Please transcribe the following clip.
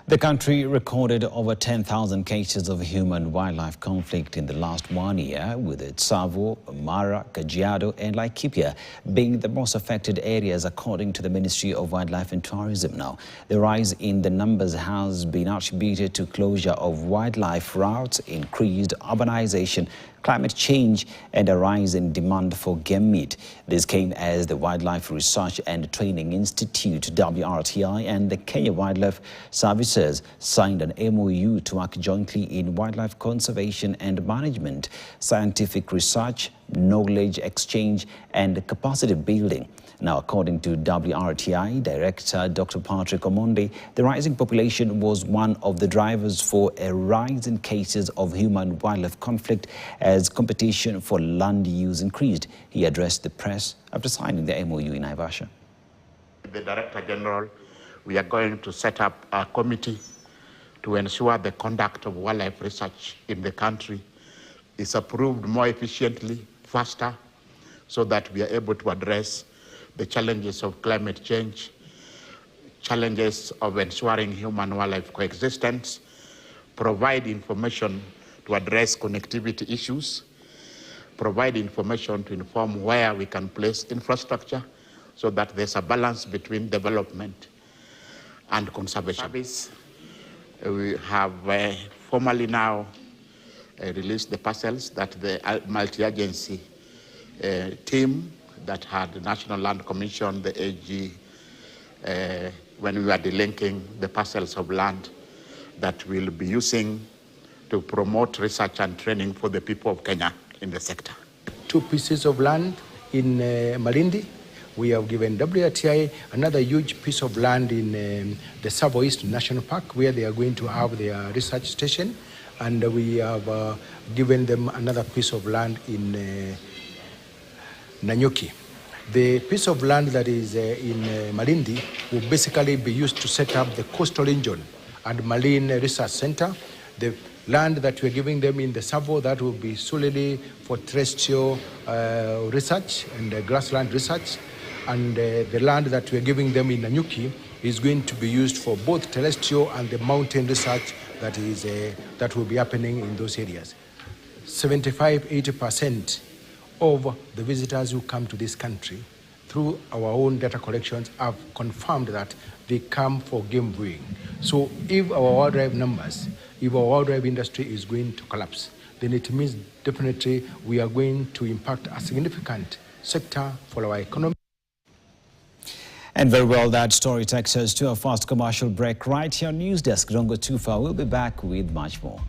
The country recorded over 10,000 cases of human-wildlife conflict in the last 1 year, with Tsavo, Mara, Kajiado and Laikipia being the most affected areas according to the Ministry of Wildlife and Tourism. Now, the rise in the numbers has been attributed to closure of wildlife routes, increased urbanization, climate change and a rise in demand for game meat. This came as the Wildlife Research and Training Institute, WRTI, and the Kenya Wildlife Services signed an MOU to work jointly in wildlife conservation and management, scientific research, knowledge exchange and capacity building. Now, according to WRTI Director Dr. Patrick Omondi, the rising population was one of the drivers for a rise in cases of human-wildlife conflict as competition for land use increased. He addressed the press after signing the MOU in Naivasha. The Director General, we are going to set up a committee to ensure the conduct of wildlife research in the country is approved more efficiently, faster, so that we are able to address the challenges of climate change, challenges of ensuring human-wildlife coexistence, provide information to address connectivity issues, provide information to inform where we can place infrastructure so that there's a balance between development and conservation. We have formally now released the parcels that the multi-agency team that had the National Land Commission, the AG, when we were delinking the parcels of land that we'll be using to promote research and training for the people of Kenya in the sector. 2 pieces of land in Malindi. We have given WRTI another huge piece of land in the Tsavo East National Park, where they are going to have their research station. And we have given them another piece of land in Nanyuki. The piece of land that is in Malindi will basically be used to set up the coastal region and marine research center. The land that we're giving them in the Tsavo, that will be solely for terrestrial research and grassland research. And the land that we're giving them in Nanyuki is going to be used for both terrestrial and the mountain research that will be happening in those areas. 75–80% of the visitors who come to this country through our own data collections have confirmed that they come for game viewing. So if our wildlife numbers, if our wildlife industry is going to collapse, then it means definitely we are going to impact a significant sector for our economy. And very well, that story takes us to a fast commercial break right here on News Desk. Don't go too far. We'll be back with much more.